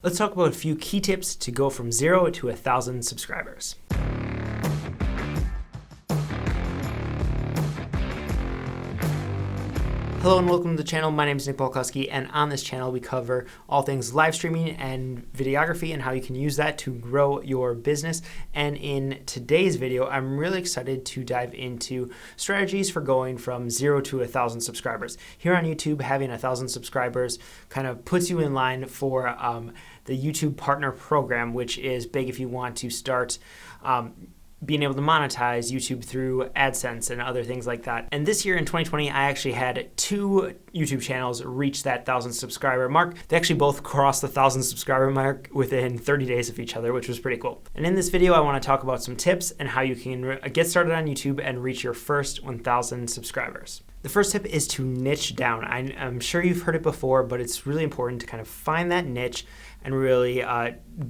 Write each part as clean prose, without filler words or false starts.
Let's talk about a few key tips to go from 0 to 1,000 subscribers. Hello and welcome to the channel. My name is Nick Polkowski, and on this channel we cover all things live streaming and videography and how you can use that to grow your business. And in today's video, I'm really excited to dive into strategies for going from 0 to 1,000 subscribers. Here on YouTube, having 1,000 subscribers kind of puts you in line for the YouTube Partner Program, which is big if you want to start being able to monetize YouTube through AdSense and other things like that. And this year in 2020, I actually had 2 YouTube channels reach that 1,000 subscriber mark. They actually both crossed the 1,000 subscriber mark within 30 days of each other, which was pretty cool. And in this video, I want to talk about some tips and how you can get started on YouTube and reach your first 1,000 subscribers. The first tip is to niche down. I'm sure you've heard it before, but it's really important to kind of find that niche and really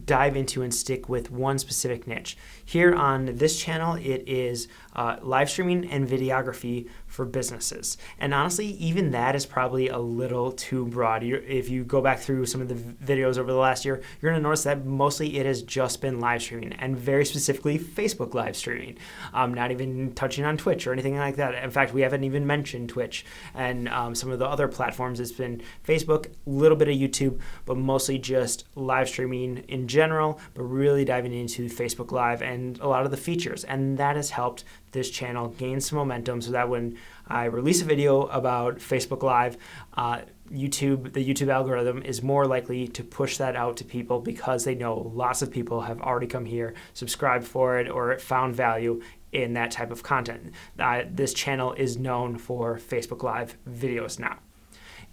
dive into and stick with one specific niche. Here on this channel, it is live streaming and videography for businesses. And honestly, even that is probably a little too broad. If you go back through some of the videos over the last year, you're gonna notice that mostly it has just been live streaming, and very specifically Facebook live streaming. Not even touching on Twitch or anything like that. In fact, we haven't even mentioned Twitch and some of the other platforms. It's been Facebook, a little bit of YouTube, but mostly just live streaming in general, but really diving into Facebook Live and a lot of the features. And that has helped this channel gain some momentum so that when I release a video about Facebook Live, the YouTube algorithm is more likely to push that out to people because they know lots of people have already come here, subscribed for it, or found value in that type of content. This channel is known for Facebook Live videos now.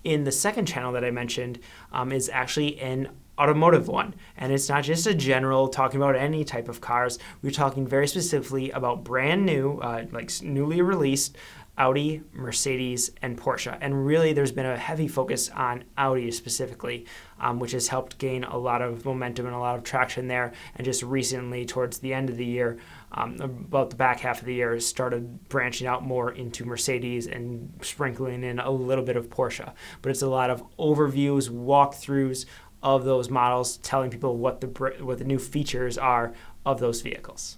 In the second channel that I mentioned is actually an automotive one, and it's not just a general talking about any type of cars. We're talking very specifically about brand new, like newly released Audi, Mercedes, and Porsche. And really there's been a heavy focus on Audi specifically, which has helped gain a lot of momentum and a lot of traction there. And just recently, towards the end of the year, about the back half of the year, started branching out more into Mercedes and sprinkling in a little bit of Porsche. But it's a lot of overviews, walkthroughs of those models, telling people what the new features are of those vehicles.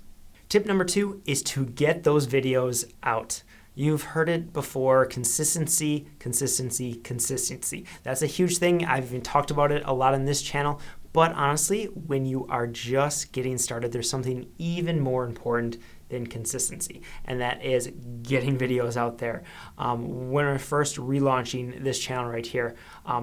Tip number 2 is to get those videos out. You've heard it before: consistency, consistency, consistency. That's a huge thing. I've even talked about it a lot on this channel. But honestly, when you are just getting started, there's something even more important than consistency, and that is getting videos out there. When I first relaunching this channel right here,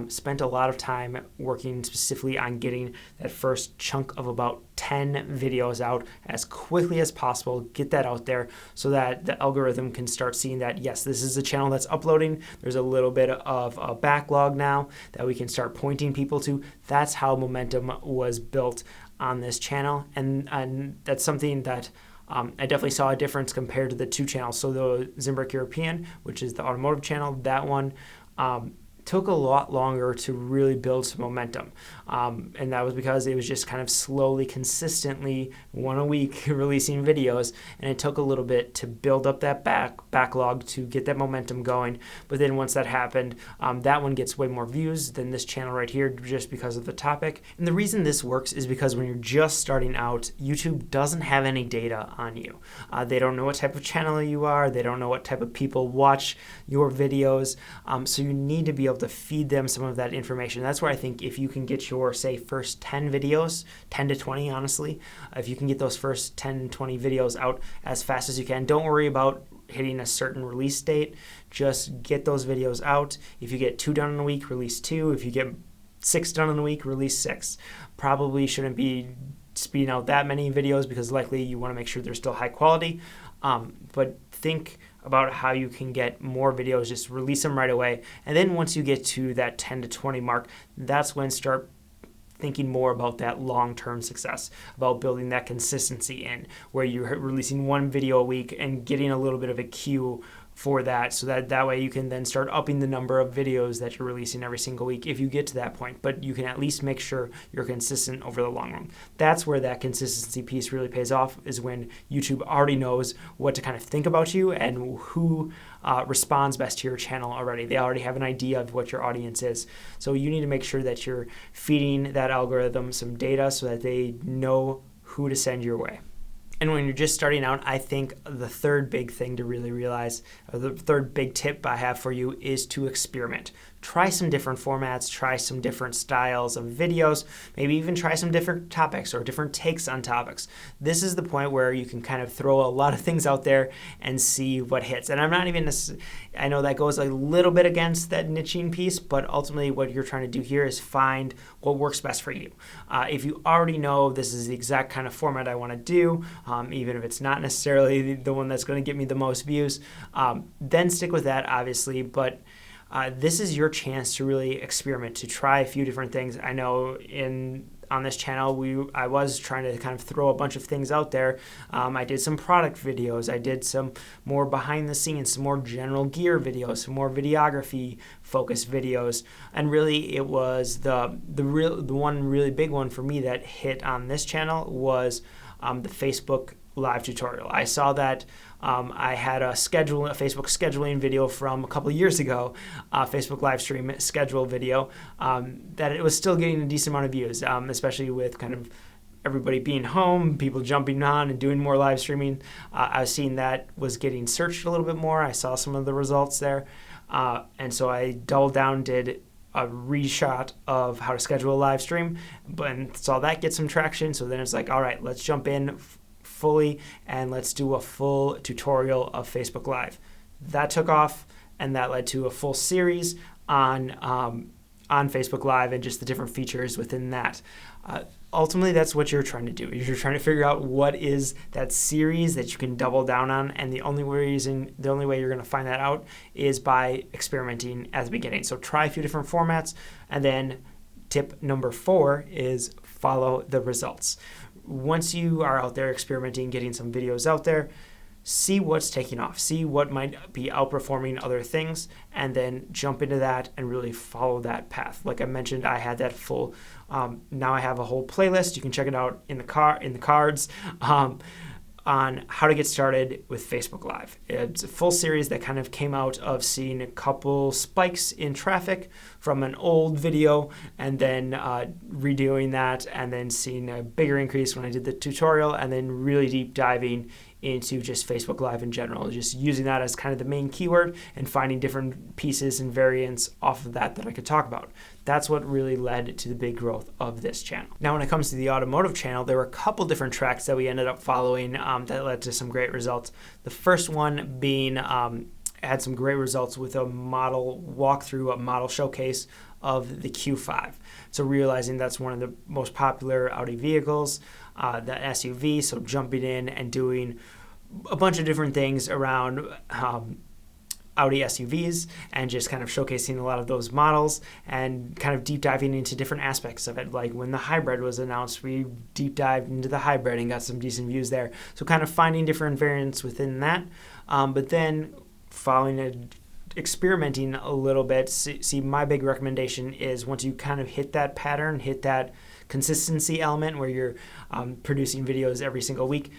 spent a lot of time working specifically on getting that first chunk of about 10 videos out as quickly as possible, get that out there so that the algorithm can start seeing that, yes, this is a channel that's uploading. There's a little bit of a backlog now that we can start pointing people to. That's how momentum was built on this channel, and that's something that I definitely saw a difference compared to the 2 channels. So the Zimbrick European, which is the automotive channel, that one took a lot longer to really build some momentum. And that was because it was just kind of slowly, consistently, one a week releasing videos. And it took a little bit to build up that backlog to get that momentum going. But then once that happened, that one gets way more views than this channel right here just because of the topic. And the reason this works is because when you're just starting out, YouTube doesn't have any data on you. They don't know what type of channel you are. They don't know what type of people watch your videos. So you need to be able to feed them some of that information. That's where I think if you can get your, say, first 10 videos, 10 to 20, honestly, if you can get those first 10, 20 videos out as fast as you can, don't worry about hitting a certain release date. Just get those videos out. If you get 2 done in a week, release 2. If you get 6 done in a week, release 6. Probably shouldn't be speeding out that many videos because likely you want to make sure they're still high quality. But think about how you can get more videos, just release them right away. And then once you get to that 10 to 20 mark, that's when start thinking more about that long-term success, about building that consistency in, where you're releasing 1 video a week and getting a little bit of a queue for that, so that way you can then start upping the number of videos that you're releasing every single week if you get to that point. But you can at least make sure you're consistent over the long run. That's where that consistency piece really pays off, is when YouTube already knows what to kind of think about you and who responds best to your channel already. They already have an idea of what your audience is. So you need to make sure that you're feeding that algorithm some data so that they know who to send your way. And when you're just starting out, I think the third big thing to really realize, or the third big tip I have for you, is to experiment. Try some different formats, try some different styles of videos, maybe even try some different topics or different takes on topics. This is the point where you can kind of throw a lot of things out there and see what hits. And I'm not even, I know that goes a little bit against that niching piece, but ultimately what you're trying to do here is find what works best for you. If you already know this is the exact kind of format I want to do, even if it's not necessarily the one that's going to get me the most views, then stick with that, obviously. But this is your chance to really experiment, to try a few different things. I know on this channel, I was trying to kind of throw a bunch of things out there. I did some product videos. I did some more behind the scenes, some more general gear videos, some more videography focused videos. And really it was the one really big one for me that hit on this channel was the Facebook live tutorial. I saw that I had a Facebook scheduling video from a couple of years ago, Facebook live stream schedule video, that it was still getting a decent amount of views, especially with kind of everybody being home, people jumping on and doing more live streaming. I was seeing that was getting searched a little bit more. I saw some of the results there. And so I doubled down, did a reshot of how to schedule a live stream, and saw that get some traction. So then it's like, all right, let's jump in fully and let's do a full tutorial of Facebook Live. That took off, and that led to a full series on Facebook Live and just the different features within that. Ultimately, that's what you're trying to do. You're trying to figure out what is that series that you can double down on, and the only way you're going to find that out is by experimenting at the beginning. So try a few different formats, and then tip number 4 is follow the results. Once you are out there experimenting, getting some videos out there, see what's taking off, see what might be outperforming other things, and then jump into that and really follow that path. Like I mentioned, I had that full, now I have a whole playlist. You can check it out in the cards, on how to get started with Facebook Live. It's a full series that kind of came out of seeing a couple spikes in traffic from an old video, and then redoing that, and then seeing a bigger increase when I did the tutorial, and then really deep diving into just Facebook Live in general, just using that as kind of the main keyword and finding different pieces and variants off of that I could talk about. That's what really led to the big growth of this channel. Now, when it comes to the automotive channel, there were a couple different tracks that we ended up following that led to some great results. The first one being had some great results with a model walkthrough, a model showcase of the Q5. So realizing that's one of the most popular Audi vehicles, the SUV, so jumping in and doing a bunch of different things around Audi SUVs and just kind of showcasing a lot of those models and kind of deep diving into different aspects of it. Like when the hybrid was announced, we deep dived into the hybrid and got some decent views there. So kind of finding different variants within that, but then experimenting a little bit. See, my big recommendation is once you kind of hit that pattern, hit that consistency element where you're producing videos every single week,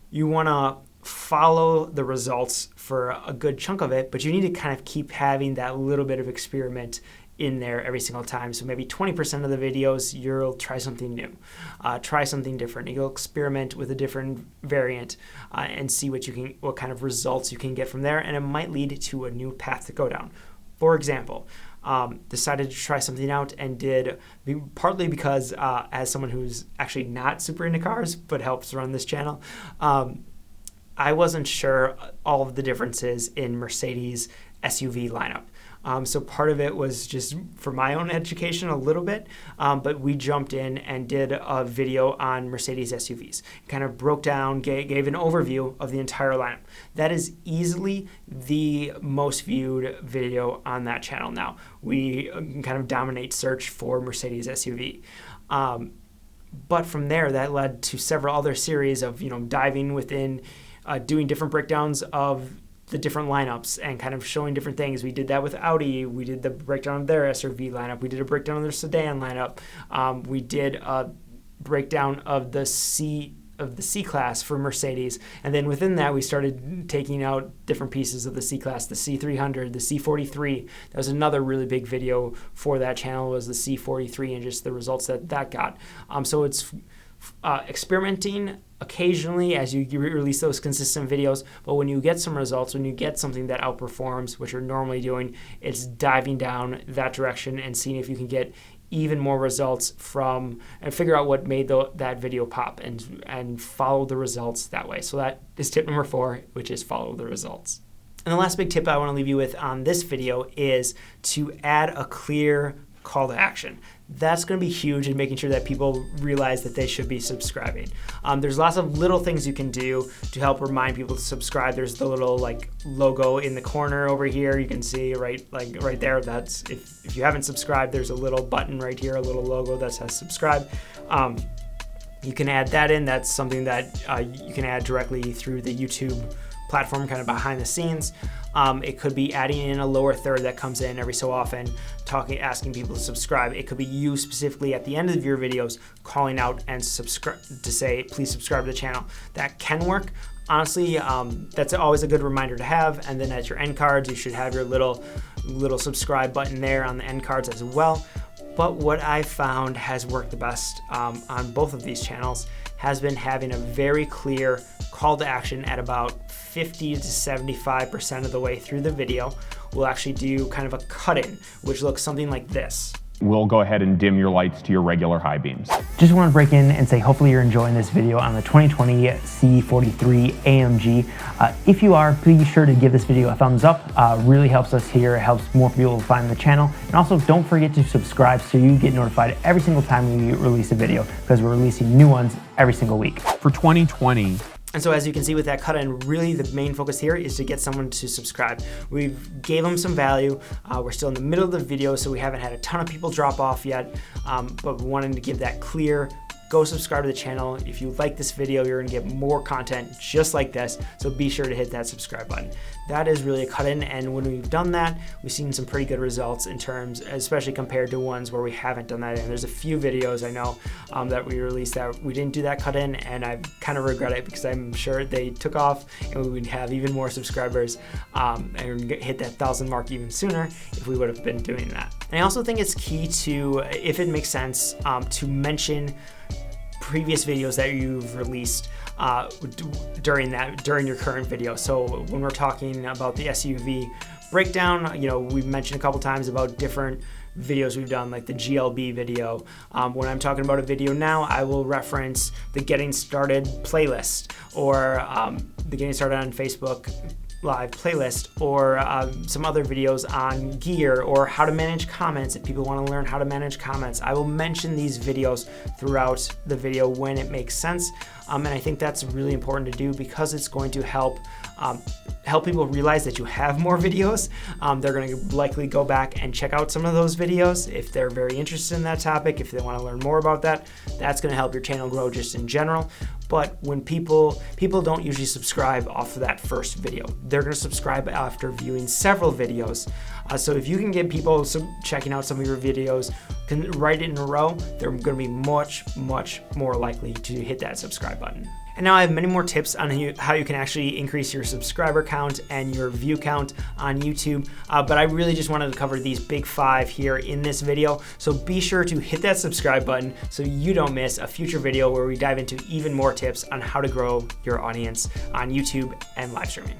you want to follow the results for a good chunk of it, but you need to kind of keep having that little bit of experiment in there every single time. So maybe 20% of the videos, you'll try something new, try something different. You'll experiment with a different variant and see what kind of results you can get from there, and it might lead to a new path to go down. For example, decided to try something out and partly because as someone who's actually not super into cars but helps run this channel, I wasn't sure all of the differences in Mercedes SUV lineup. So part of it was just for my own education a little bit, but we jumped in and did a video on Mercedes SUVs. Kind of broke down, gave an overview of the entire lineup. That is easily the most viewed video on that channel now. We kind of dominate search for Mercedes SUV. But from there, that led to several other series of diving within, doing different breakdowns of the different lineups and kind of showing different things. We did that with Audi. We did the breakdown of their SRV lineup. We did a breakdown of their sedan lineup. We did a breakdown of the C-Class for Mercedes, and then within that we started taking out different pieces of the C-Class, the C300, the C43. That was another really big video for that channel, was the C43 and just the results that got. So it's experimenting occasionally as you release those consistent videos, but when you get some results, when you get something that outperforms what you're normally doing, it's diving down that direction and seeing if you can get even more results from, and figure out what made that video pop, and follow the results that way. So that is tip number 4, which is follow the results. And the last big tip I want to leave you with on this video is to add a clear call to action. That's going to be huge in making sure that people realize that they should be subscribing. There's lots of little things you can do to help remind people to subscribe. There's the little logo in the corner over here. You can see right there. That's if you haven't subscribed, there's a little button right here, a little logo that says subscribe. You can add that in. That's something that you can add directly through the YouTube platform, kind of behind the scenes. It could be adding in a lower third that comes in every so often, asking people to subscribe. It could be you specifically at the end of your videos calling out and subscribe to say, please subscribe to the channel. That can work. Honestly, that's always a good reminder to have. And then at your end cards, you should have your little subscribe button there on the end cards as well. But what I found has worked the best on both of these channels has been having a very clear call to action at about 50 to 75% of the way through the video. We'll actually do kind of a cut-in, which looks something like this. We'll go ahead and dim your lights to your regular high beams. Just want to break in and say hopefully you're enjoying this video on the 2020 C43 AMG. If you are, please be sure to give this video a thumbs up. Really helps us here. It helps more people find the channel. And also don't forget to subscribe so you get notified every single time we release a video, because we're releasing new ones every single week. For 2020, and so as you can see with that cut-in, really the main focus here is to get someone to subscribe. We gave them some value. We're still in the middle of the video, so we haven't had a ton of people drop off yet, but we wanted to give that clear, go subscribe to the channel. If you like this video, you're gonna get more content just like this, so be sure to hit that subscribe button. That is really a cut-in, and when we've done that, we've seen some pretty good results in terms, especially compared to ones where we haven't done that. And there's a few videos I know that we released that we didn't do that cut-in, and I kind of regret it because I'm sure they took off and we would have even more subscribers and hit that 1,000 mark even sooner if we would have been doing that. And I also think it's key to, if it makes sense, to mention previous videos that you've released during your current video. So when we're talking about the SUV breakdown, we've mentioned a couple times about different videos we've done, like the GLB video. When I'm talking about a video now, I will reference the Getting Started playlist, or the Getting Started on Facebook Live playlist, or some other videos on gear, or how to manage comments. If people want to learn how to manage comments, I will mention these videos throughout the video when it makes sense. And I think that's really important to do, because it's going to help people realize that you have more videos. They're going to likely go back and check out some of those videos if they're very interested in that topic, if they want to learn more about that. That's going to help your channel grow just in general. But when people don't usually subscribe off of that first video, they're going to subscribe after viewing several videos. So if you can get people checking out some of your videos right in a row, they're going to be much more likely to hit that subscribe button. And now I have many more tips on how you can actually increase your subscriber count and your view count on YouTube, but I really just wanted to cover these big 5 here in this video. So be sure to hit that subscribe button so you don't miss a future video where we dive into even more tips on how to grow your audience on YouTube and live streaming.